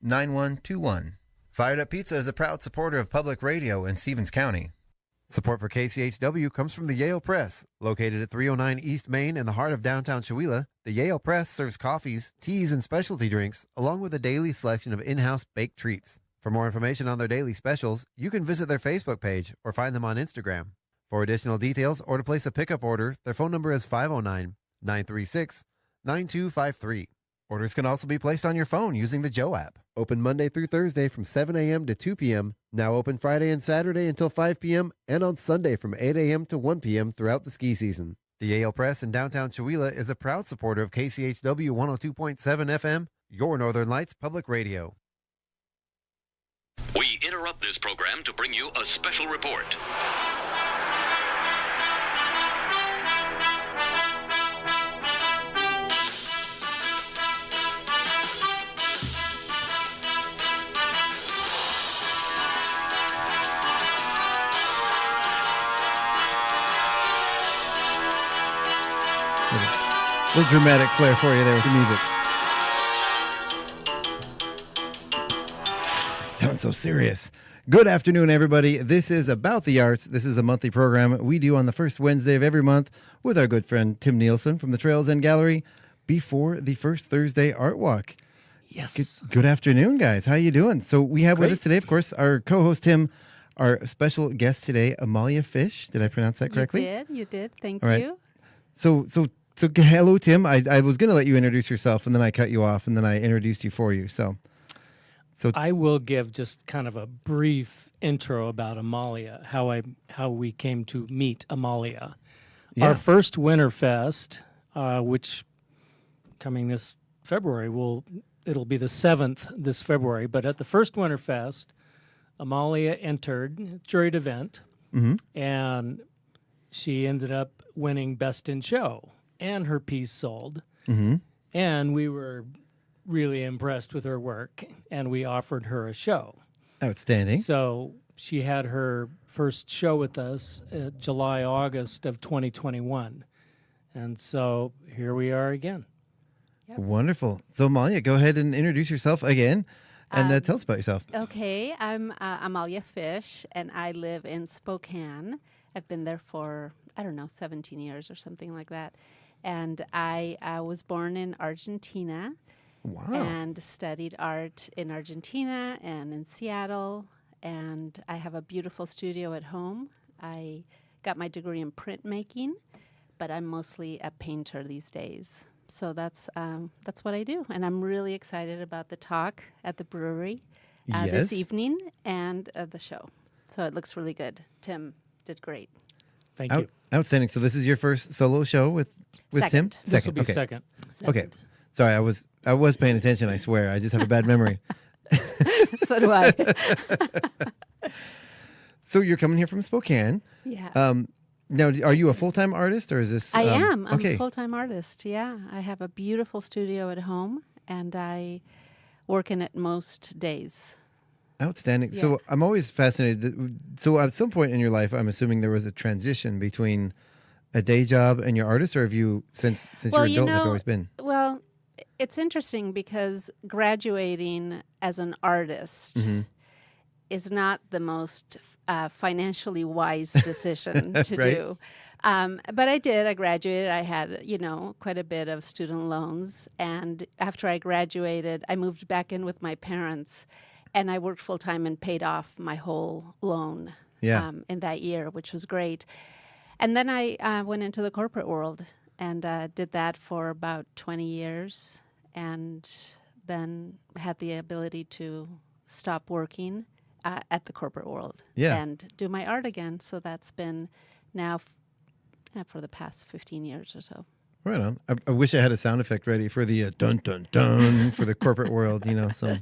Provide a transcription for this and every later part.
888-938-9121. Fired Up Pizza is a proud supporter of public radio in Stevens County. Support for KCHW comes from the Yale Press. Located at 309 East Main in the heart of downtown Chewelah, the Yale Press serves coffees, teas, and specialty drinks, along with a daily selection of in-house baked treats. For more information on their daily specials, you can visit their Facebook page or find them on Instagram. For additional details or to place a pickup order, their phone number is 509-936-9253. Orders can also be placed on your phone using the Joe app. Open Monday through Thursday from 7 a.m. to 2 p.m. Now open Friday and Saturday until 5 p.m. and on Sunday from 8 a.m. to 1 p.m. throughout the ski season. The Yale Press in downtown Chewelah is a proud supporter of KCHW 102.7 FM, your Northern Lights Public Radio. We interrupt this program to bring you a special report. A little dramatic flair for you there with the music. Sounds so serious. Good afternoon, everybody. This is About the Arts. This is a monthly program we do on the first Wednesday of every month with our good friend Tim Nielsen from the Trails End Gallery before the first Thursday Art Walk. Yes. Good afternoon, guys. How you doing? So we have with us today, of course, our co-host Tim, our special guest today, Amalia Fisch. Did I pronounce that correctly? You did. Thank All right. you. So hello, Tim. I was going to let you introduce yourself, and then I cut you off, and then I introduced you for you. So I will give just kind of a brief intro about Amalia, how we came to meet Amalia. Yeah. Our first Winterfest, which coming this February, it'll be the 7th this February. But at the first Winterfest, Amalia entered juried event, and she ended up winning Best in Show. And her piece sold. And we were really impressed with her work, and we offered her a show. Outstanding. So she had her first show with us July, August of 2021. And so here we are again. Yep. Wonderful. So, Amalia, go ahead and introduce yourself again and tell us about yourself. Okay, I'm Amalia Fisch, and I live in Spokane. I've been there for, 17 years or something like that. And I was born in Argentina. Wow. And studied art in Argentina and in Seattle. And I have a beautiful studio at home. I got my degree in printmaking, but I'm mostly a painter these days. So that's what I do. And I'm really excited about the talk at the brewery this evening and the show. So it looks really good. Tim did great. Thank you. Outstanding. So this is your first solo show with Tim? Second. This will be Okay. second. Okay. Sorry, I was paying attention, I swear. I just have a bad memory. So do I. So you're coming here from Spokane. Yeah. Now, are you a full-time artist, or is this... I am. I'm okay. a full-time artist, yeah. I have a beautiful studio at home, and I work in it most days. Outstanding. Yeah. So I'm always fascinated. So at some point in your life, I'm assuming there was a transition between a day job and your artist, or have you, since you're an adult, have always been? Well, it's interesting because graduating as an artist is not the most financially wise decision to Right. do. But I did. I graduated. I had, quite a bit of student loans. And after I graduated, I moved back in with my parents. And I worked full-time and paid off my whole loan in that year, which was great. And then I went into the corporate world and did that for about 20 years, and then had the ability to stop working at the corporate world and do my art again. So that's been now for the past 15 years or so. Right on. I wish I had a sound effect ready for the dun, dun, dun for the corporate world, so...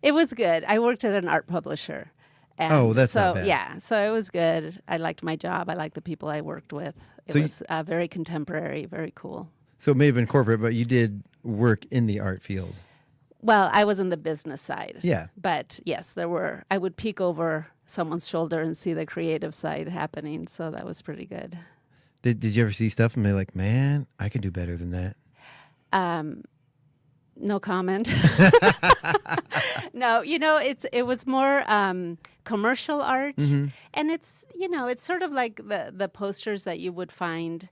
It was good. I worked at an art publisher. And that's so, not bad. Yeah, so it was good. I liked my job. I liked the people I worked with. It was very contemporary, very cool. So it may have been corporate, but you did work in the art field. Well, I was in the business side. Yeah. But yes, I would peek over someone's shoulder and see the creative side happening. So that was pretty good. Did you ever see stuff and be like, man, I could do better than that? No comment. No, it was more commercial art, and it's it's sort of like the posters that you would find.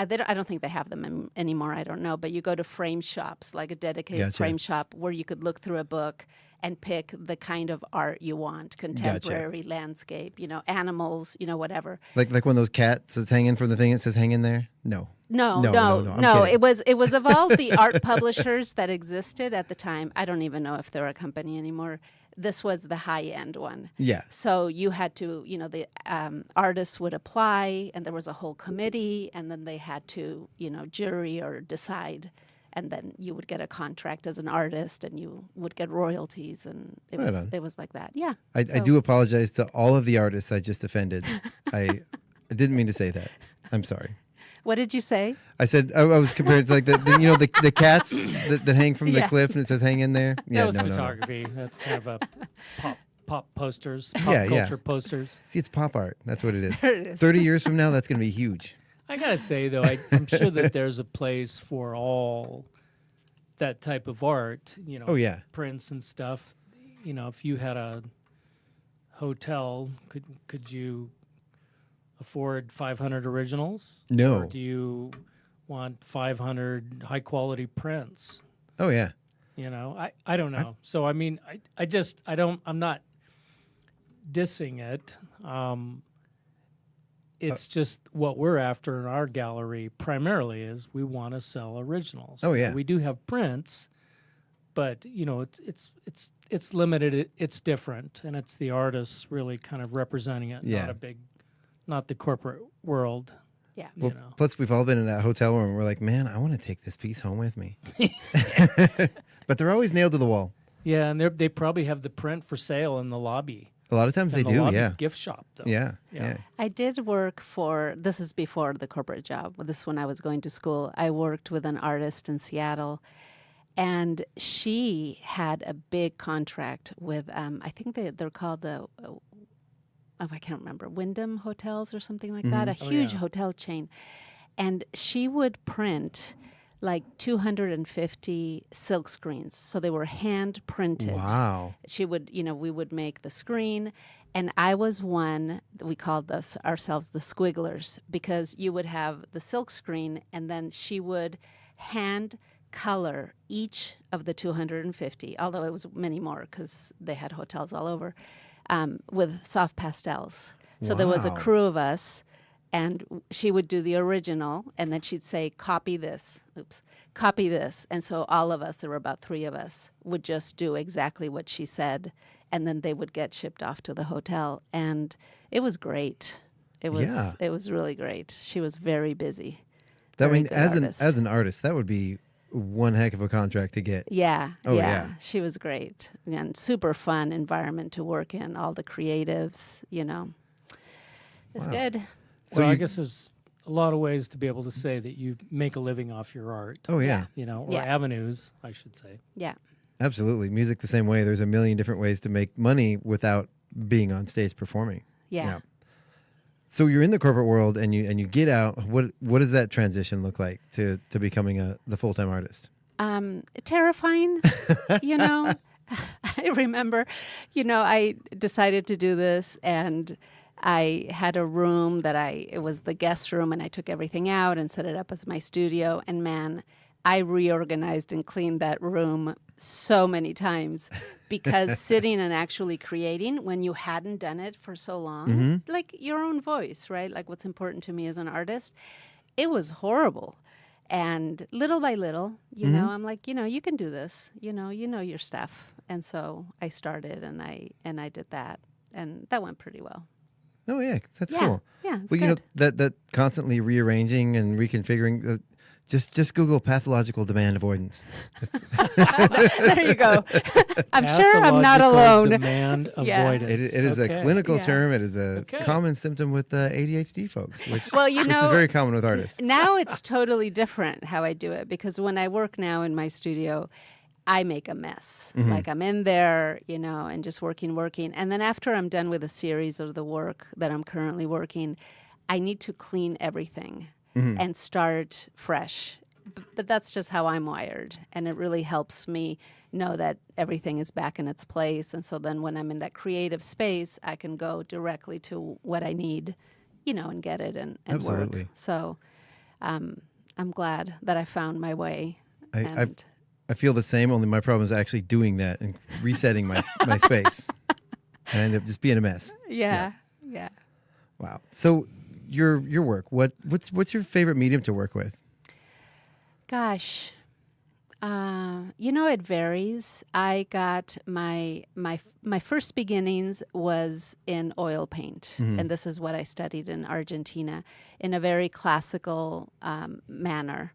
I don't think they have them anymore. I don't know, but you go to frame shops, like a dedicated Gotcha. frame shop, where you could look through a book and pick the kind of art you want: contemporary, landscape, animals, whatever. Like one of those cats that's hanging from the thing that says "hang in there." No. No. I'm kidding. It was of all the art publishers that existed at the time. I don't even know if they're a company anymore. This was the high end one. Yeah. So you had to, the artists would apply, and there was a whole committee, and then they had to, jury or decide, and then you would get a contract as an artist, and you would get royalties, and it was like that. Yeah. I do apologize to all of the artists I just offended. I didn't mean to say that. I'm sorry. What did you say? I said I was compared to like the cats that hang from the cliff and it says "hang in there." Yeah, That was no. photography. That's kind of a pop posters, pop Yeah, culture posters. See, it's pop art. That's what it is. There it is. 30 years from now, that's going to be huge. I gotta say though, I'm sure that there's a place for all that type of art. Oh, yeah. Prints and stuff. If you had a hotel, could you afford 500 originals? No. Or do you want 500 high quality prints? Oh, yeah. I don't know. So I mean, I'm not dissing it. It's just what we're after in our gallery primarily is we want to sell originals. Oh, yeah. We do have prints, but it's limited. It's different, and it's the artists really kind of representing it, Yeah. not the corporate world. Yeah. Well, plus, we've all been in that hotel room. We're like, man, I want to take this piece home with me. But they're always nailed to the wall. Yeah, and they probably have the print for sale in the lobby. A lot of times they In the do, lobby yeah. gift shop, though. Yeah. I did work this is before the corporate job. This is when I was going to school. I worked with an artist in Seattle, and she had a big contract with, I think they're called I can't remember, Wyndham Hotels or something like that, a huge hotel chain. And she would print like 250 silk screens. So they were hand printed. Wow. She would, we would make the screen. And I was one, we called ourselves the squigglers, because you would have the silk screen and then she would hand color each of the 250, although it was many more because they had hotels all over, with soft pastels. So there was a Wow. crew of us, and she would do the original, and then she'd say, copy this. And so all of us, there were about 3 of us, would just do exactly what she said, and then they would get shipped off to the hotel. And it was great. It was really great. She was very busy. That Very mean, good as artist. an artist, that would be one heck of a contract to get. Yeah, Oh, yeah. She was great, and super fun environment to work in. All the creatives, it's Wow. good. So I you- guess there's a lot of ways to be able to say that you make a living off your art. Oh, yeah. Or Yeah. avenues, I should say. Yeah, Absolutely. Music the same way. There's a million different ways to make money without being on stage performing. yeah. So you're in the corporate world and you get out. What does that transition look like to becoming the full-time artist? Terrifying. I remember, I decided to do this, and I had a room it was the guest room, and I took everything out and set it up as my studio. And man, I reorganized and cleaned that room so many times, because sitting and actually creating when you hadn't done it for so long, like your own voice, right? Like what's important to me as an artist, it was horrible. And little by little, I'm like, you can do this, you know your stuff. And so I started and I did that, and that went pretty well. Oh yeah, that's Yeah. cool. Yeah, it's Well, good. that constantly rearranging and reconfiguring. Just Google pathological demand avoidance. There you go. I'm sure I'm not Pathological alone. Demand Yeah. avoidance. It is Okay. a clinical Yeah. term. It is a Okay. common symptom with ADHD folks, which Well, which is very common with artists. now it's totally different how I do it, because when I work now in my studio, I make a mess. Like I'm in there, and just working. And then after I'm done with a series of the work that I'm currently working, I need to clean everything and start fresh. But that's just how I'm wired. And it really helps me know that everything is back in its place. And so then when I'm in that creative space, I can go directly to what I need, and get it and Absolutely. work. So I'm glad that I found my way. I feel the same, only my problem is actually doing that and resetting my space. And I end up just being a mess. Yeah. Wow. So your work, what's your favorite medium to work with? Gosh, it varies. I got my first beginnings was in oil paint, and this is what I studied in Argentina in a very classical manner.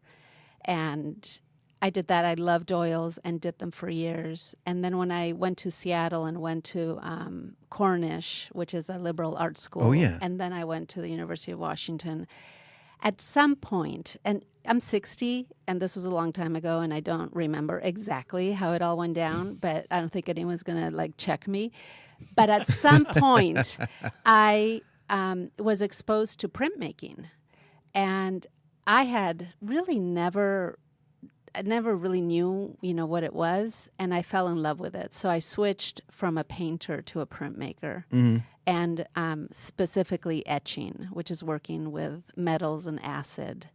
And I did that. I loved oils and did them for years. And then when I went to Seattle and went to Cornish, which is a liberal art school, and then I went to the University of Washington, at some point, and I'm 60, and this was a long time ago, and I don't remember exactly how it all went down, but I don't think anyone's going to check me. But at some point, I was exposed to printmaking, and I had really I never really knew, what it was, and I fell in love with it. So I switched from a painter to a printmaker, and specifically etching, which is working with metals and acid,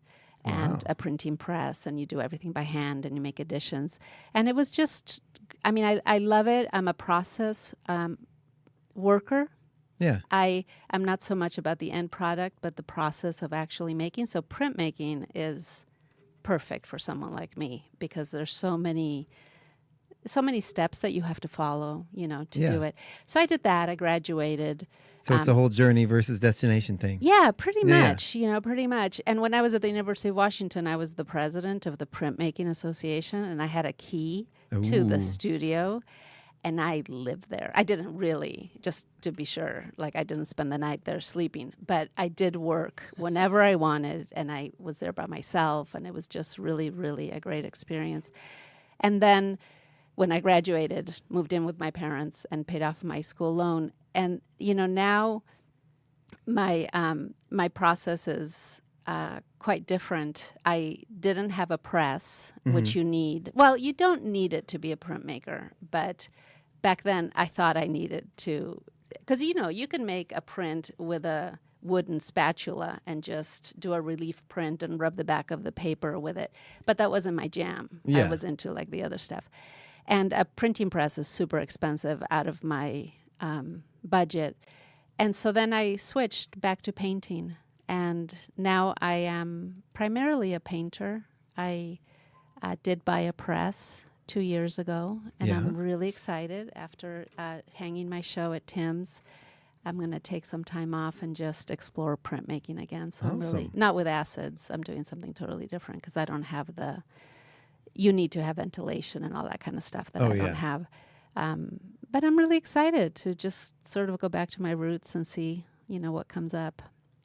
and a printing press, and you do everything by hand, and you make editions. And it was just, I love it. I'm a process worker. Yeah. I am not so much about the end product, but the process of actually making. So printmaking is perfect for someone like me because there's so many steps that you have to follow, to do it. So I did that. I graduated. So it's a whole journey versus destination thing. Yeah, pretty much, pretty much. And when I was at the University of Washington, I was the president of the Printmaking Association, and I had a key to the studio. And I lived there. I didn't really, just to be sure, I didn't spend the night there sleeping, but I did work whenever I wanted, and I was there by myself, and it was just really, really a great experience. And then when I graduated, moved in with my parents and paid off my school loan. And, now my process is quite different. I didn't have a press, which you need. Well, you don't need it to be a printmaker, but back then I thought I needed to, because you can make a print with a wooden spatula and just do a relief print and rub the back of the paper with it, but that wasn't my jam. Yeah. I was into the other stuff, and a printing press is super expensive out of my budget, and so then I switched back to painting. And now I am primarily a painter. I did buy a press 2 years ago, and I'm really excited. After hanging my show at Tim's, I'm going to take some time off and just explore printmaking again. So I'm really, not with acids, I'm doing something totally different because I don't have you need to have ventilation and all that kind of stuff that I don't have. But I'm really excited to just sort of go back to my roots and see, what comes up.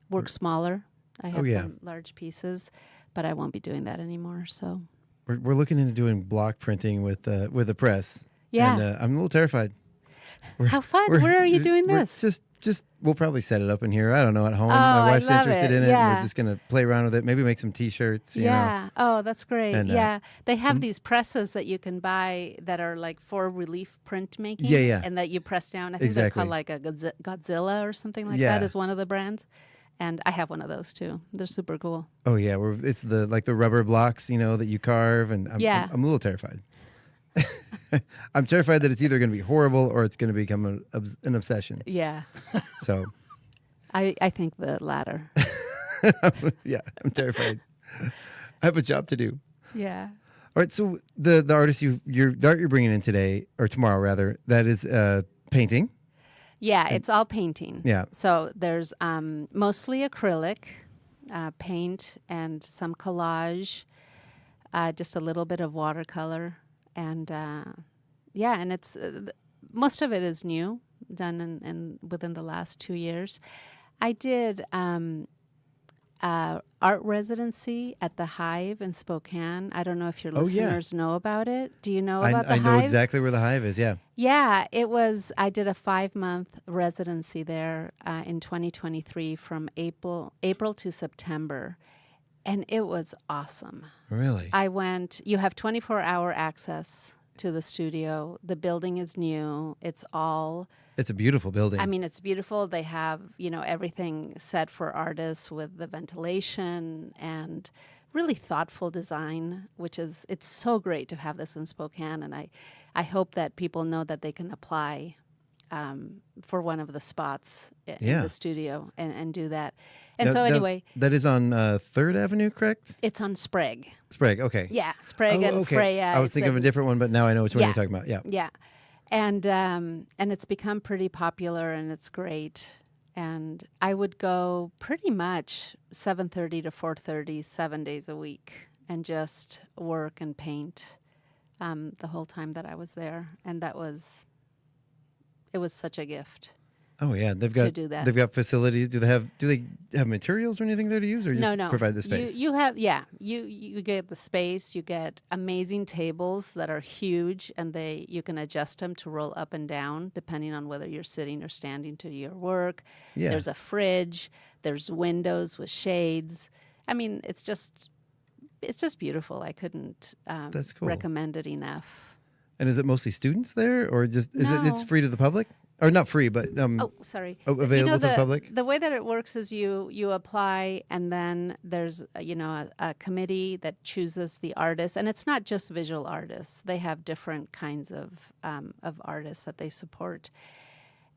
Work smaller. I have some large pieces, but I won't be doing that anymore. So we're looking into doing block printing with a press. Yeah, and I'm a little terrified. How fun! Where are you doing this? Just we'll probably set it up in here. I don't know, at home. Oh, My wife's I love interested it. in it. Yeah. And we're just gonna play around with it. Maybe make some T-shirts. You know. Oh, that's great. And, They have these presses that you can buy that are for relief printmaking. Yeah. And that you press down. I think they're called a Godzilla or something like that is one of the brands. And I have one of those too. They're super cool. Oh yeah, it's the rubber blocks, that you carve, and I'm a little terrified. I'm terrified that it's either going to be horrible or it's going to become an obsession. Yeah. So, I think the latter. yeah, I'm terrified. I have a job to do. Yeah. All right, so the artist the art you're bringing in today, or tomorrow rather, that is painting. Yeah, it's all painting. Yeah. So there's mostly acrylic paint and some collage, just a little bit of watercolor, and and it's most of it is new, done in within the last 2 years. I did art residency at the Hive in Spokane. I don't know if your listeners know about it. Do you know about the Hive? I know exactly where the Hive is, yeah. Yeah, I did a 5-month residency there in 2023 from April to September, and it was awesome. Really? I went, you have 24-hour access to the studio. The building is new. It's a beautiful building. I mean, it's beautiful. They have, everything set for artists with the ventilation and really thoughtful design, it's so great to have this in Spokane. And I hope that people know that they can apply for one of the spots in the studio and do that. And Now, so anyway. That is on 3rd Avenue, correct? It's on Sprague. Sprague, okay. Yeah, Sprague and Freya. I was thinking of a different one, but now I know which one you're talking about. Yeah. Yeah. And it's become pretty popular, and it's great. And I would go pretty much 7:30 to 4:30, 7 days a week, and just work and paint the whole time that I was there. And it was such a gift. Oh yeah, to do that. They've got facilities. Do they have materials or anything there to use, or just No. provide the space? You get the space. You get amazing tables that are huge, and you can adjust them to roll up and down depending on whether you're sitting or standing to your work. Yeah. There's a fridge. There's windows with shades. I mean, it's just beautiful. I couldn't That's cool. recommend it enough. And is it mostly students there, or just No. it's free to the public? Or not free, but Sorry. available to the public? The way that it works is you apply, and then there's a committee that chooses the artists, and it's not just visual artists. They have different kinds of artists that they support,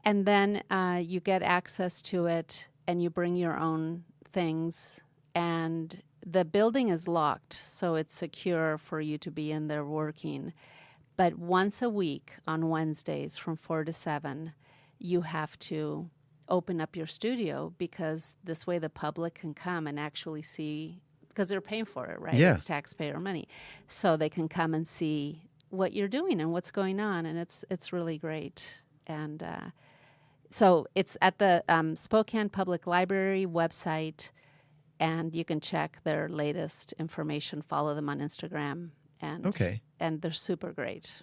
and then you get access to it, and you bring your own things, and the building is locked, so it's secure for you to be in there working. But once a week on Wednesdays from 4 to 7, you have to open up your studio, because this way the public can come and actually see, because they're paying for it, right? Yeah. It's taxpayer money. So they can come and see what you're doing and what's going on, and it's really great. And so it's at the Spokane Public Library website, and you can check their latest information, follow them on Instagram. And they're super great.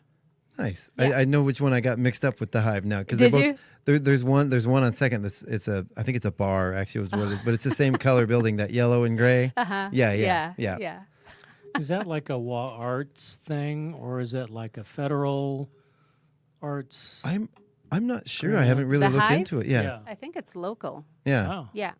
Nice. Yeah. I know which one I got mixed up with the Hive now, because Did you? There's one on Second. I think it's a bar actually, was what it is, but it's the same color building, that yellow and gray. Yeah. Is that like a WA Arts thing, or is it like a federal arts? I'm not sure. I haven't really The looked Hive? into it. Yeah. I think it's local. Yeah. Oh. Yeah.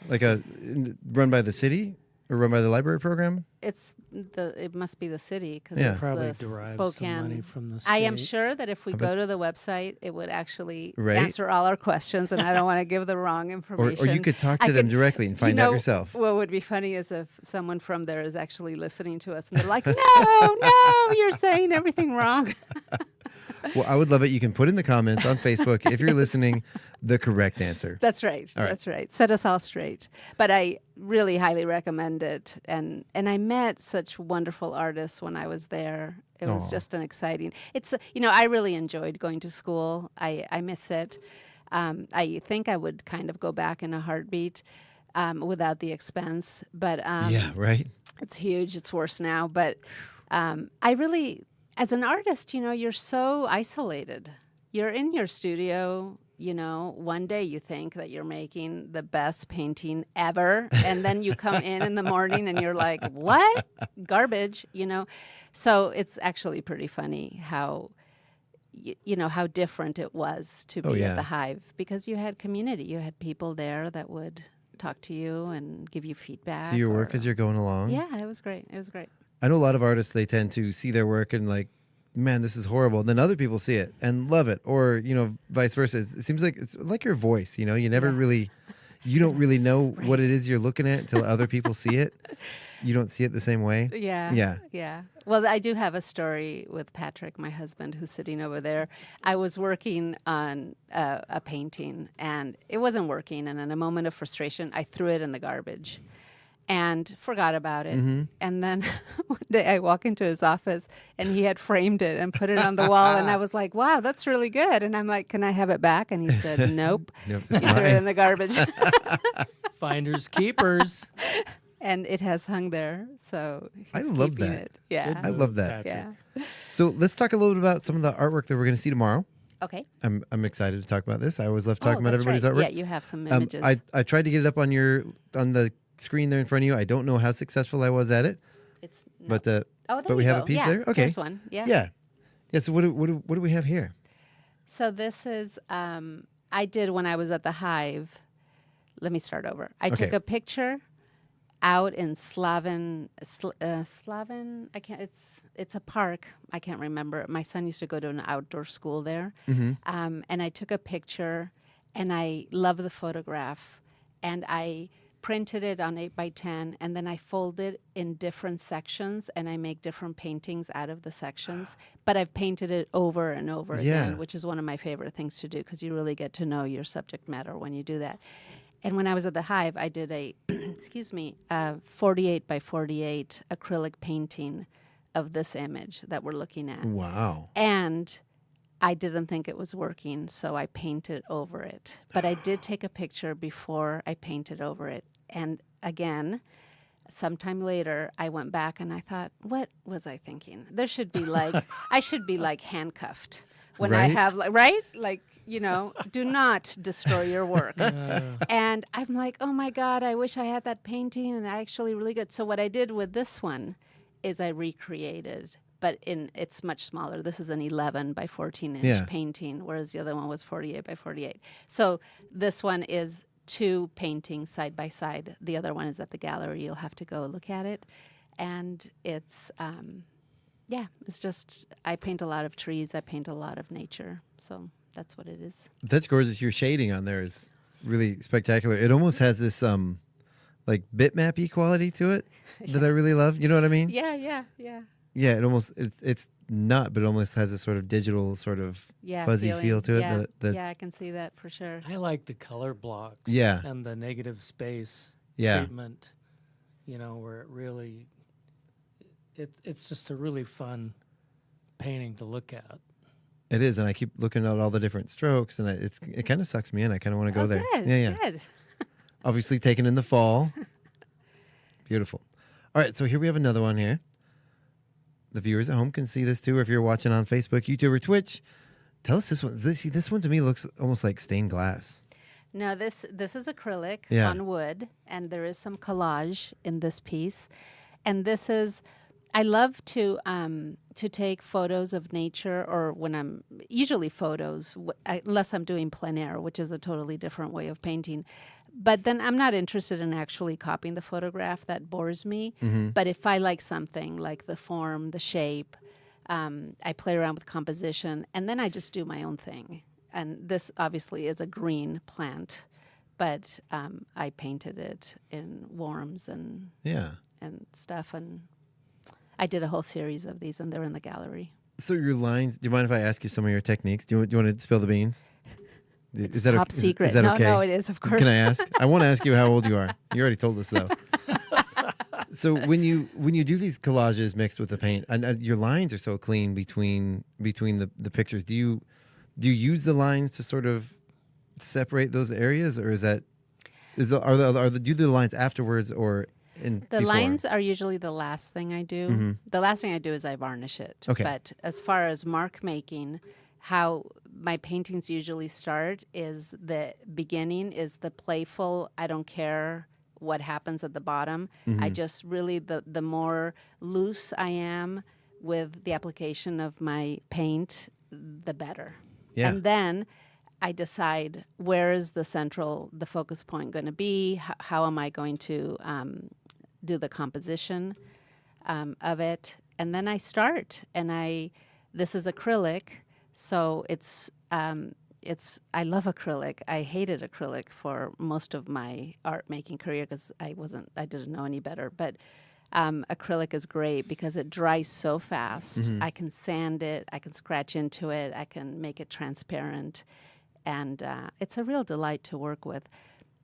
Like run by the city or run by the library program? It must be the city, because Yeah. it's Probably the derive Spokane. some money from the state. I am sure that if we go to the website, it would actually Right? answer all our questions, and I don't want to give the wrong Or information. you could talk to them directly and find out yourself. What would be funny is if someone from there is actually listening to us, and they're like, no, you're saying everything wrong. Well, I would love it. You can put in the comments on Facebook, if you're listening, the correct answer. That's right. All right. That's right. Set us all straight. But I really highly recommend it. And I met such wonderful artists when I was there. It was Aw. just an exciting. I really enjoyed going to school. I miss it. I think I would kind of go back in a heartbeat without the expense. But Yeah, right? it's huge. It's worse now. But I really, as an artist, you're so isolated. You're in your studio. One day you think that you're making the best painting ever, and then you come in the morning and you're like, what? Garbage, So it's actually pretty funny how, how different it was to be at the Hive, because you had community. You had people there that would talk to you and give you feedback. See your work as you're going along? Yeah, it was great. It was great. I know a lot of artists, they tend to see their work and like, man, this is horrible. And then other people see it and love it, or vice versa. It seems like it's like your voice. You never really, you don't really know what it is you're looking at until other people see it. You don't see it the same way. Yeah. Well, I do have a story with Patrick, my husband, who's sitting over there. I was working on a painting, and it wasn't working. And in a moment of frustration, I threw it in the garbage and forgot about it. Mm-hmm. And then one day I walk into his office, and he had framed it and put it on the wall. And I was like, wow, that's really good. And I'm like, can I have it back? And he said, nope. Nope, He it's threw it mine. in the garbage. Finders keepers. And it has hung there. So I he's love keeping that. it. Yeah. I love that. Patrick. Yeah. So let's talk a little bit about some of the artwork that we're going to see tomorrow. Okay. I'm excited to talk about this. I always love talking about that's everybody's right. artwork. Yeah, you have some images. I tried to get it up on the screen there in front of you. I don't know how successful I was at it, It's but there we you have go. a piece Yeah, there. Okay, There's one. Yeah. yeah. Yeah. So what do we have here? So this is I did when I was at the Hive. Let me start over. I Okay. took a picture out in Slaven. I can't. It's a park. I can't remember. My son used to go to an outdoor school there, and I took a picture, and I love the photograph, and I printed it on 8x10, and then I fold it in different sections, and I make different paintings out of the sections. But I've painted it over and over again, which is one of my favorite things to do because you really get to know your subject matter when you do that. And when I was at the Hive, I did a, 48x48 acrylic painting of this image that we're looking at. Wow. And I didn't think it was working, so I painted over it. But I did take a picture before I painted over it. And again, sometime later, I went back and I thought, what was I thinking? There should be I should be handcuffed when I Right? have, do not destroy your work. And I'm like, oh my God, I wish I had that painting and actually really good. So what I did with this one is I recreated, but it's much smaller. This is an 11x14 inch painting, whereas the other one was 48x48. So this one is 2 paintings side by side. The other one is at the gallery. You'll have to go look at it. And it's, it's just, I paint a lot of trees. I paint a lot of nature. So that's what it is. That's gorgeous. Your shading on there is really spectacular. It almost has this bitmap-y quality to it that I really love. You know what I mean? Yeah. Yeah, it's not, but it almost has a sort of digital, sort of fuzzy feel to it. Yeah, I can see that for sure. I like the color blocks. Yeah. And the negative space treatment. Where it really, it's just a really fun painting to look at. It is, and I keep looking at all the different strokes, and it kind of sucks me in. I kind of want to go there. Good, Yeah. good. Obviously taken in the fall. Beautiful. All right, so here we have another one here. The viewers at home can see this too, or if you're watching on Facebook, YouTube, or Twitch. Tell us this one. This one to me looks almost like stained glass. No, this is acrylic Yeah. on wood, and there is some collage in this piece. And this is, I love to take photos of nature, or when I'm usually photos, unless I'm doing plein air, which is a totally different way of painting. But then I'm not interested in actually copying the photograph. That bores me. But if I like something, like the form, the shape, I play around with composition, and then I just do my own thing. And this obviously is a green plant, but I painted it in worms and stuff. And I did a whole series of these, and they're in the gallery. So your lines, do you mind if I ask you some of your techniques? Do you want to spill the beans? Is that top secret. Is that okay? No, it is, of course. Can I ask? I want to ask you how old you are. You already told us though. So when you do these collages mixed with the paint, and your lines are so clean between the pictures. Do you use the lines to sort of separate those areas, or do the lines afterwards or in The before? lines are usually the last thing I do. The last thing I do is I varnish it. Okay. But as far as mark making, how my paintings usually start is the beginning is the playful, I don't care what happens at the bottom. I just really, the more loose I am with the application of my paint, the better. Yeah. And then I decide where is the focus point going to be? How am I going to do the composition of it? And then I start, and this is acrylic, so it's I love acrylic. I hated acrylic for most of my art making career because I didn't know any better. But acrylic is great because it dries so fast. I can sand it, I can scratch into it, I can make it transparent, and it's a real delight to work with.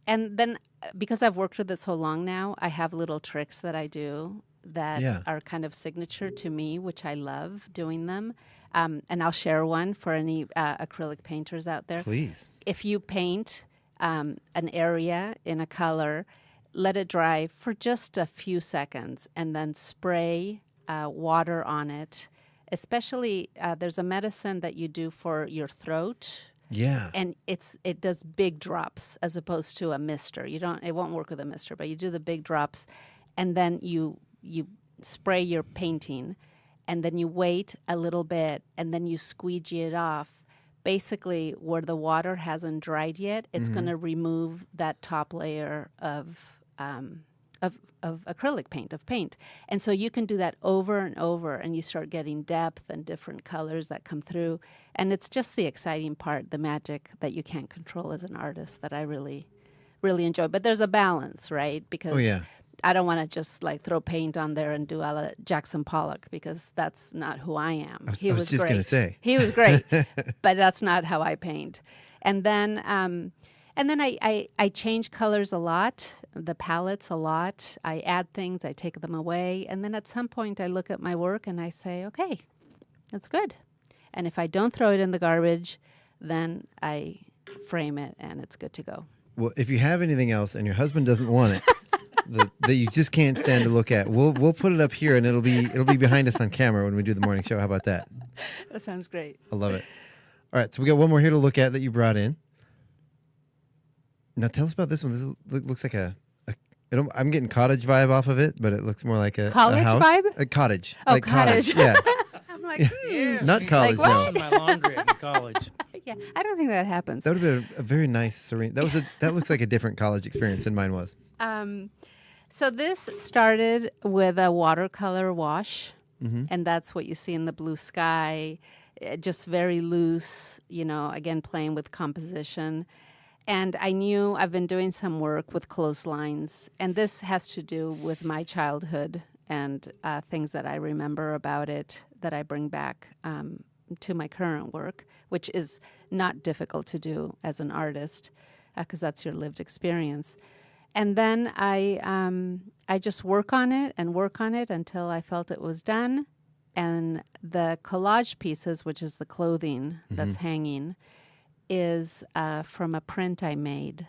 And then because I've worked with it so long now, I have little tricks that I do that are kind of signature to me, which I love doing them. And I'll share one for any acrylic painters out there. Please. If you paint an area in a color, let it dry for just a few seconds and then spray water on it. Especially, there's a medicine that you do for your throat. Yeah. And it does big drops as opposed to a mister. It won't work with a mister, but you do the big drops, and then you spray your painting, and then you wait a little bit, and then you squeegee it off. Basically, where the water hasn't dried yet, it's going to remove that top layer of acrylic paint, of paint. And so you can do that over and over, and you start getting depth and different colors that come through. And it's just the exciting part, the magic that you can't control as an artist, that I really, really enjoy. But there's a balance, right? Because I don't want to just like throw paint on there and do a la Jackson Pollock, because that's not who I am. I was just great. going to say. He was great, but that's not how I paint. And then I change colors a lot, the palettes a lot. I add things, I take them away. And then at some point I look at my work and I say, okay, that's good. And if I don't throw it in the garbage, then I frame it and it's good to go. Well, if you have anything else and your husband doesn't want it, that you just can't stand to look at, we'll put it up here, and it'll be behind us on camera when we do the morning show. How about that? That sounds great. I love it. All right, so we got one more here to look at that you brought in. Now tell us about this one. This looks like I'm getting cottage vibe off of it, but it looks more like a college house. vibe? A cottage. Oh, like cottage. Yeah. I'm like, Not college, Like, no. what? My laundry in college. yeah, I don't think that happens. That would have been a very nice, serene. That looks like a different college experience than mine was. So this started with a watercolor wash, and that's what you see in the blue sky, just very loose, again, playing with composition. And I knew I've been doing some work with clotheslines, and this has to do with my childhood and things that I remember about it that I bring back to my current work, which is not difficult to do as an artist, because that's your lived experience. And then I just work on it until I felt it was done. And the collage pieces, which is the clothing that's hanging, is from a print I made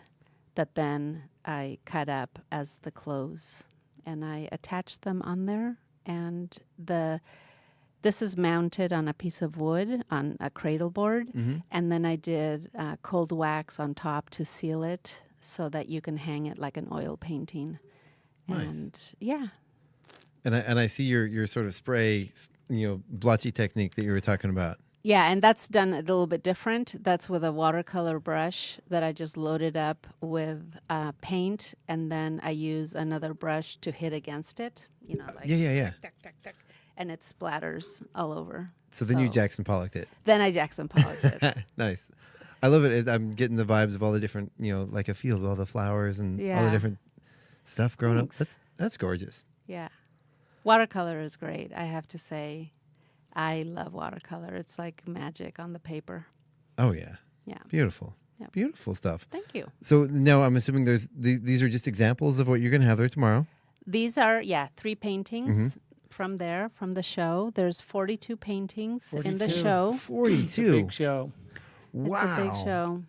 that then I cut up as the clothes. And I attached them on there. And this is mounted on a piece of wood, on a cradle board. And then I did cold wax on top to seal it, so that you can hang it like an oil painting. Nice. And yeah. And I see your sort of spray, blotchy technique that you were talking about. Yeah, and that's done a little bit different. That's with a watercolor brush that I just loaded up with paint, and then I use another brush to hit against it. Like Yeah. tuck, tuck, tuck, and it splatters all over. So then you Jackson Pollocked it. Then I Jackson Pollocked it. Nice. I love it. I'm getting the vibes of all the different, like a field with all the flowers and all the different stuff growing up. That's gorgeous. Yeah. Watercolor is great, I have to say. I love watercolor. It's like magic on the paper. Oh, yeah. Yeah. Beautiful. Yep. Beautiful stuff. Thank you. So now I'm assuming these are just examples of what you're going to have there tomorrow. These are, 3 paintings from the show. There's 42 paintings in the 42. show. 42. It's a big show. Wow. It's a big show.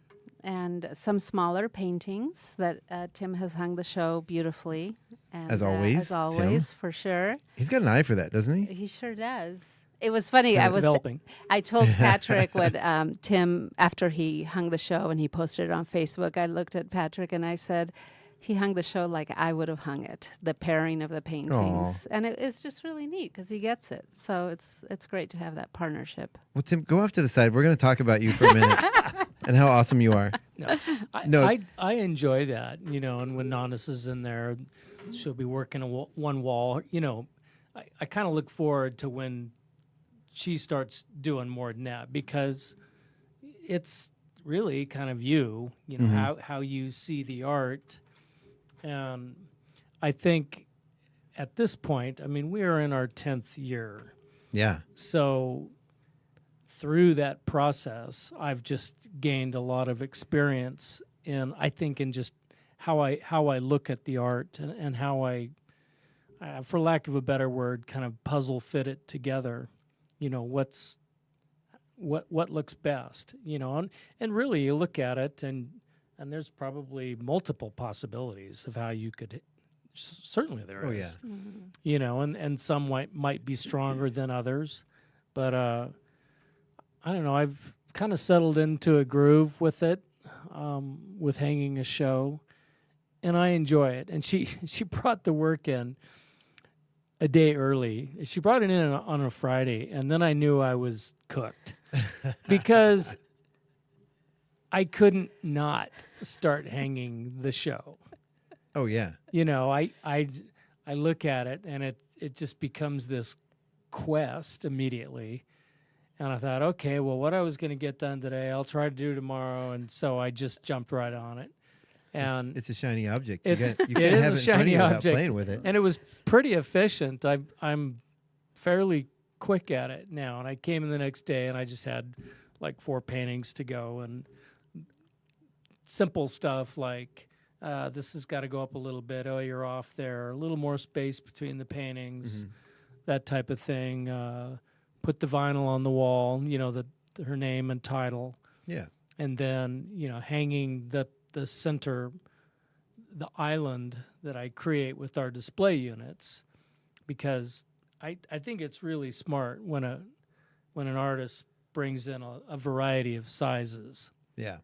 And some smaller paintings that Tim has hung the show beautifully. And, As always, Tim. for sure. He's got an eye for that, doesn't he? He sure does. It was funny. Very developing. I told Patrick when Tim, after he hung the show and he posted it on Facebook, I looked at Patrick and I said, he hung the show like I would have hung it, the pairing of the paintings. Aw. And it's just really neat because he gets it. So it's great to have that partnership. Well, Tim, go off to the side. We're going to talk about you for a minute and how awesome you are. I enjoy that, and when Nanas is in there, she'll be working on one wall. I kind of look forward to when she starts doing more than that, because it's really kind of how you see the art. And I think at this point, we are in our 10th year. Yeah. So through that process, I've just gained a lot of experience in just how I look at the art and how I, for lack of a better word, kind of puzzle fit it together. What looks best, and really you look at it and there's probably multiple possibilities of how you could. Certainly there is. Yeah. And some might be stronger than others, but I don't know. I've kind of settled into a groove with it, with hanging a show, and I enjoy it. And she brought the work in, a day early. She brought it in on a Friday, and then I knew I was cooked because I couldn't not start hanging the show. Oh yeah. You know, I look at it, and it just becomes this quest immediately. And I thought, okay, well, what I was going to get done today, I'll try to do tomorrow. And so I just jumped right on it. And It's a shiny object. you Can't it have is a it in front of shiny you without object, playing with it. and it was pretty efficient. I'm fairly quick at it now. And I came in the next day, and I just had like 4 paintings to go, and simple stuff like this has got to go up a little bit. Oh, you're off there. A little more space between the paintings, that type of thing. Put the vinyl on the wall, you know, her name and title. Yeah. And then, you know, hanging the center, the island that I create with our display units, because I think it's really smart when an artist brings in a variety of sizes. Yeah.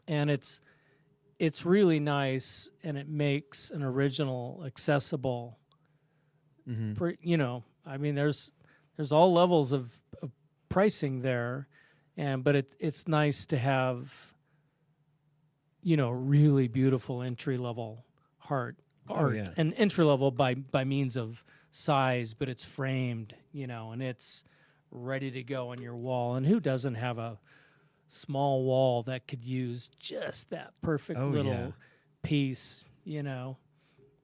And it's really nice, and it makes an original accessible. You know, I mean, there's all levels of pricing there, but it's nice to have, you know, really beautiful entry level art, yeah. and entry level by means of size, but it's framed, you know, and it's ready to go on your wall. And who doesn't have a small wall that could use just that perfect little piece, you know?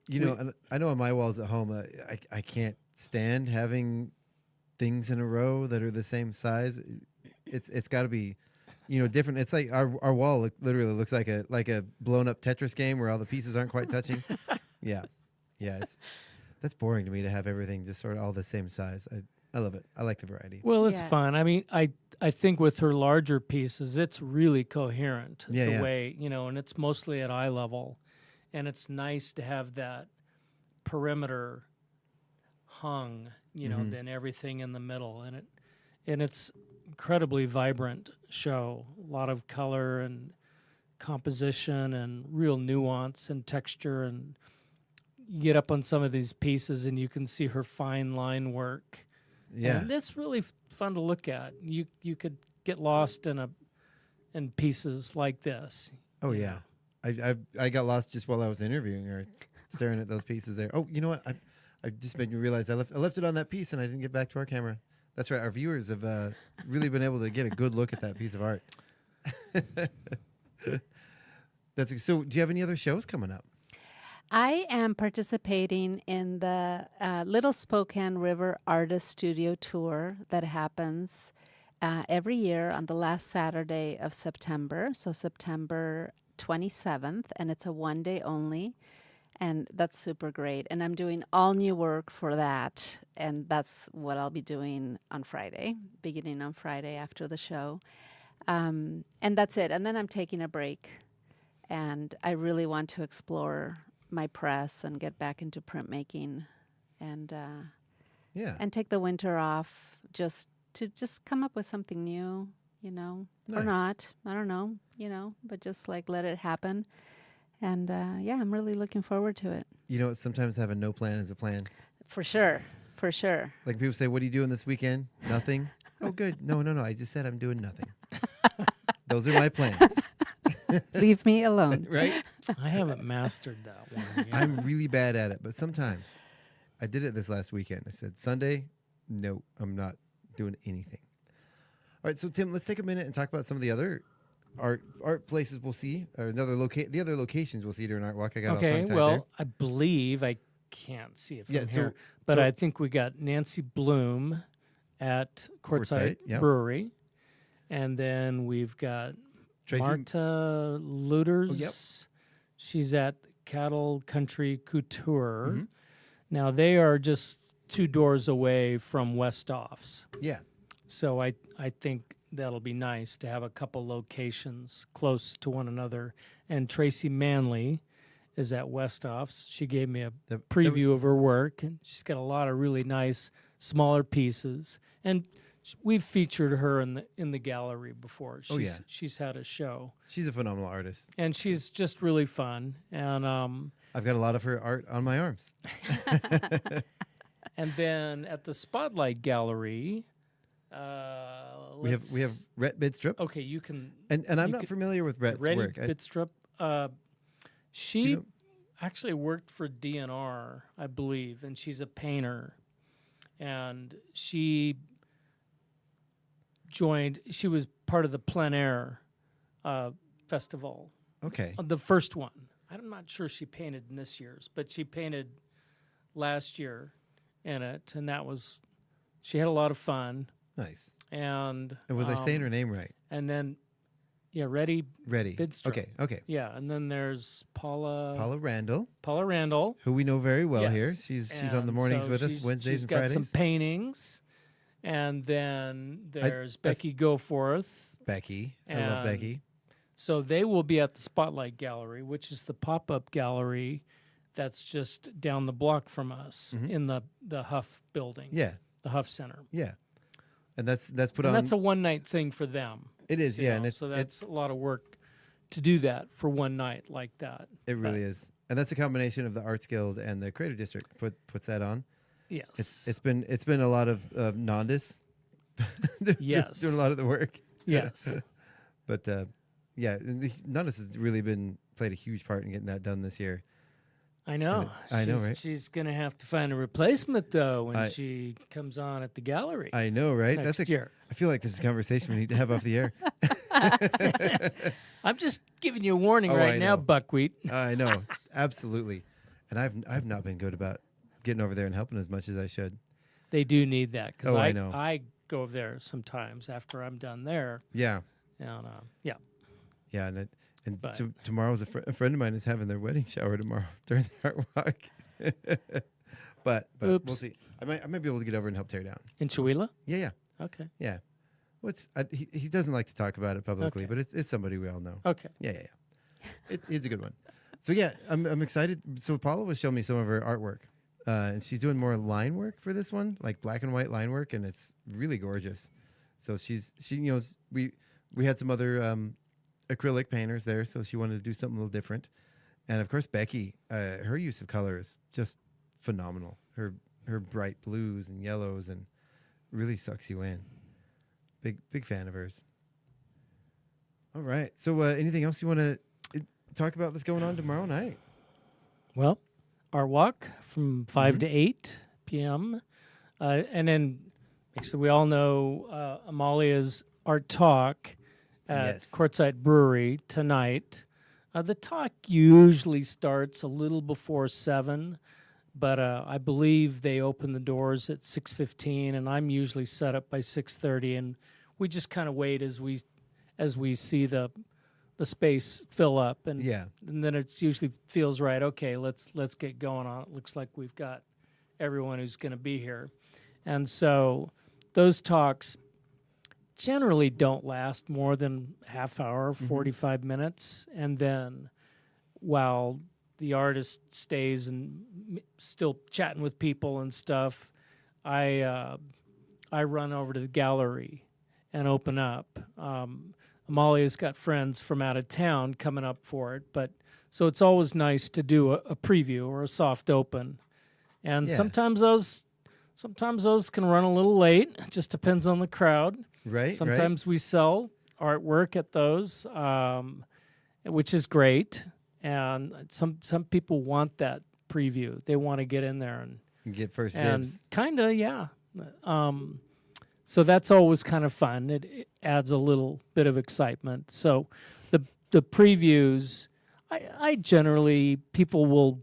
You know, and I know on my walls at home, I can't stand having things in a row that are the same size. It's got to be, you know, different. It's like our wall literally looks like a blown up Tetris game where all the pieces aren't quite touching. Yeah. That's boring to me to have everything just sort of all the same size. I love it. I like the variety. Well, it's fun. I mean, I think with her larger pieces, it's really coherent the way, you know, and it's mostly at eye level, and it's nice to have that perimeter hung, you know, than everything in the middle, and it's incredibly vibrant show. A lot of color and composition and real nuance and texture, and you get up on some of these pieces and you can see her fine line work. Yeah, and it's really fun to look at. You could get lost in pieces like this. Oh yeah, I got lost just while I was interviewing her, staring at those pieces there. Oh, you know what? I just made me realize I left it on that piece and I didn't get back to our camera. That's right. Our viewers have really been able to get a good look at that piece of art. So. Do you have any other shows coming up? I am participating in the Little Spokane River Artist Studio Tour that happens every year on the last Saturday of September, so September 27th, and it's a one-day only, and that's super great. And I'm doing all new work for that, and that's what I'll be doing on Friday, beginning on Friday after the show. And that's it. And then I'm taking a break, and I really want to explore my press and get back into printmaking, and take the winter off just to come up with something new, you know, or not. I don't know, you know, but just like let it happen. And I'm really looking forward to it. You know, sometimes having no plan is a plan. For sure. Like people say, "What are you doing this weekend?" Nothing. Oh, good. No. I just said I'm doing nothing. Those are my plans. Leave me alone. Right? I haven't mastered that one yet. I'm really bad at it, but sometimes I did it this last weekend. I said, Sunday, no, I'm not doing anything. All right, so Tim, let's take a minute and talk about some of the other art places we'll see, or the other locations we'll see during Art Walk. I got all tongue-tied there. I believe I can't see it from here, but I think we got Nancy Bloom at Quartzsite Brewery, and then we've got Tracy? Marta Luters. Oh, yep. She's at Cattle Country Couture. Now, they are just 2 doors away from Westhoff's. Yeah. So I think that'll be nice to have a couple locations close to one another. And Tracy Manley is at Westhoff's. She gave me a preview of her work, and she's got a lot of really nice smaller pieces. And we've featured her in the gallery before. She's had a show. She's a phenomenal artist. And she's just really fun. And I've got a lot of her art on my arms. And then at the Spotlight Gallery, we have Rhett Bidstrup. Okay, you can. And I'm not familiar with Rhett's work. Bidstrup. She you know- actually worked for DNR, I believe, and she's a painter. And she was part of the plein air festival, Okay. the first one. I'm not sure she painted in this year's, but she painted last year in it, and she had a lot of fun. Nice. And was I saying her name right? And then, Ready Bidstrup. Okay. Yeah, and then there's Paula Randall, who we know very well here. Yes. She's on the mornings with us, Wednesdays and Fridays. She's got some paintings. And then there's Becky Goforth. Becky. I love Becky. So they will be at the Spotlight Gallery, which is the pop-up gallery that's just down the block from us in the Huff building. Yeah. The Huff Center. Yeah. And that's put and on. That's a one-night thing for them. It is, yeah. And so that's a lot of work to do that for one night like that. It really is. And that's a combination of the Arts Guild and the Creative District puts that on. Yes. It's been a lot of Nondis. Yes. Doing a lot of the work. Yes. But Nondis has really played a huge part in getting that done this year. I know. I know, right? She's going to have to find a replacement, though, when she comes on at the gallery. I know, right? Next year. I feel like this is a conversation we need to have off the air. I'm just giving you a warning right now, Buckwheat. I know, absolutely. And I've not been good about getting over there and helping as much as I should. They do need that because I know. I go over there sometimes after I'm done there. Yeah. And Yeah, and tomorrow's a friend of mine is having their wedding shower tomorrow during the art walk. but we'll see. I might be able to get over and help tear down. In Chihuahua? Yeah. Okay. Yeah. He doesn't like to talk about it publicly, but it's somebody we all know. Okay. Yeah. It's a good one. So yeah, I'm excited. So Paula was showing me some of her artwork, and she's doing more line work for this one, like black and white line work, and it's really gorgeous. So we had some other acrylic painters there, so she wanted to do something a little different. And of course, Becky, her use of color is just phenomenal. Her bright blues and yellows and really sucks you in. Big fan of hers. All right. So anything else you want to talk about that's going on tomorrow night? Well, our walk from 5 to 8 p.m. And then actually we all know Amalia's art talk at Quartzsite Brewery tonight. The talk usually starts a little before 7, but I believe they open the doors at 6:15, and I'm usually set up by 6:30, and we just kind of wait as we see the space fill up, and then it usually feels right. Okay, let's get going on. It looks like we've got everyone who's going to be here, and so those talks generally don't last more than half hour, 45 minutes. And then while the artist stays and still chatting with people and stuff, I run over to the gallery and open up. Amalia's got friends from out of town coming up for it, but so it's always nice to do a preview or a soft open. And sometimes those can run a little late. It just depends on the crowd. Right. Sometimes we sell artwork at those, which is great. And some people want that preview. They want to get in there and get first dibs. Kind of, yeah. So that's always kind of fun. It adds a little bit of excitement. So the previews, I generally, people will,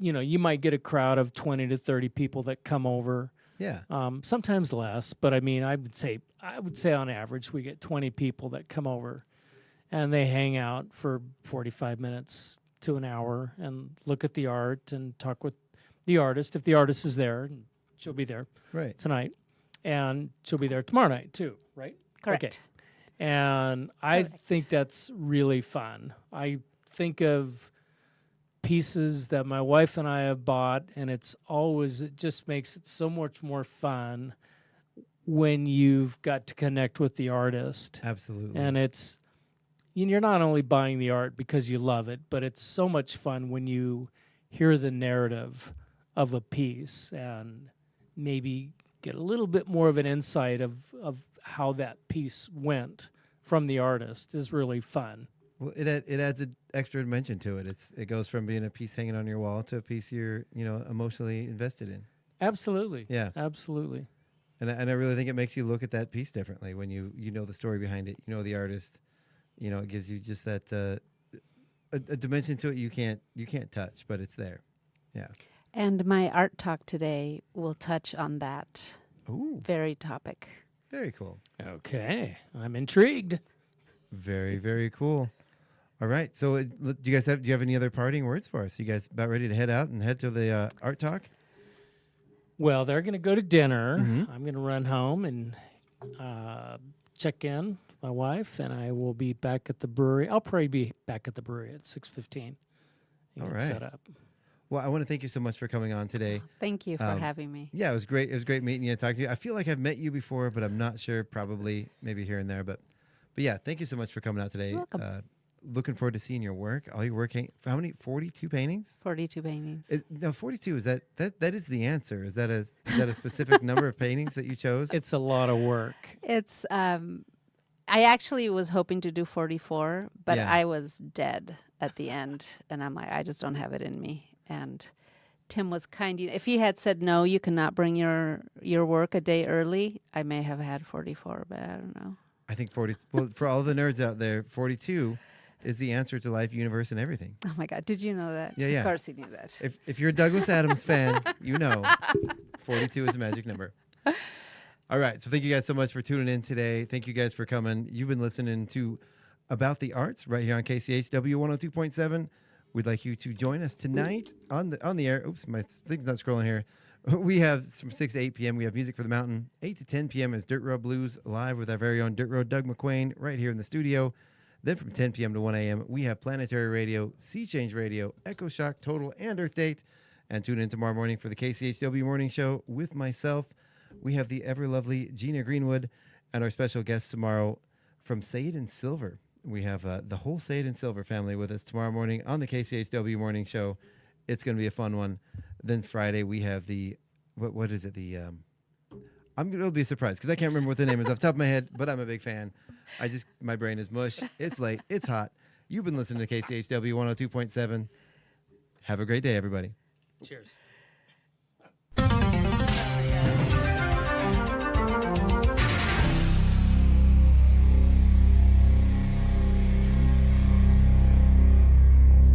you might get a crowd of 20 to 30 people that come over. Yeah. Sometimes less, but I mean, I would say on average we get 20 people that come over, and they hang out for 45 minutes to an hour and look at the art and talk with the artist. If the artist is there, she'll be there tonight, and she'll be there tomorrow night too, right? Correct. Okay. And I think that's really fun. I think of pieces that my wife and I have bought, and it just makes it so much more fun when you've got to connect with the artist. Absolutely. And you're not only buying the art because you love it, but it's so much fun when you hear the narrative of a piece, and maybe get a little bit more of an insight of how that piece went from the artist is really fun. Well, it adds an extra dimension to it. It goes from being a piece hanging on your wall to a piece you're emotionally invested in. Absolutely. Yeah. Absolutely. And I really think it makes you look at that piece differently when you know the story behind it. You know the artist. It gives you just that a dimension to it you can't touch, but it's there. Yeah. And my art talk today will touch on that Ooh, very topic. very cool. Okay. I'm intrigued. Very, very cool. All right. So, do you have any other parting words for us? You guys about ready to head out and head to the art talk? Well, they're going to go to dinner. Mhm. I'm going to run home and check in with my wife, and I will be back at the brewery. I'll probably be back at the brewery at 6:15. All Get right. set up. Well, I want to thank you so much for coming on today. Thank you for having me. Yeah, it was great. It was great meeting you and talking to you. I feel like I've met you before, but I'm not sure. Probably, maybe here and there. But yeah, thank you so much for coming out today. You're welcome. Looking forward to seeing your work. All your work. How many? 42 paintings? 42 paintings. 42. Is that is the answer? Is that a specific number of paintings that you chose? It's a lot of work. It's I actually was hoping to do 44, but Yeah. I was dead at the end, and I'm like, I just don't have it in me. And Tim was kind. If he had said no, you cannot bring your work a day early, I may have had 44, but I don't know. I think 40. Well, for all the nerds out there, 42 is the answer to life, universe, and everything. Oh my God, did you know that? Yeah, yeah. Of course he knew that. If you're a Douglas Adams fan, 42 is a magic number. All right. So thank you guys so much for tuning in today. Thank you guys for coming. You've been listening to About the Arts right here on KCHW 102.7. We'd like you to join us tonight on the air. Oops, my thing's not scrolling here. We have from 6 to 8 p.m. We have Music for the Mountain. 8 to 10 p.m. is Dirt Road Blues live with our very own Dirt Road Doug McQuain right here in the studio. Then from 10 p.m. to 1 a.m., we have Planetary Radio, Sea Change Radio, Echo Shock, Total, and Earth Date. And tune in tomorrow morning for the KCHW Morning Show with myself. We have the ever lovely Gina Greenwood and our special guest tomorrow from Say It in Silver. We have the whole Say It in Silver family with us tomorrow morning on the KCHW Morning Show. It's going to be a fun one. Then Friday we have the what is it? It'll be a surprise because I can't remember what the name is off the top of my head, but I'm a big fan. My brain is mush. It's late. It's hot. You've been listening to KCHW 102.7. Have a great day, everybody. Cheers.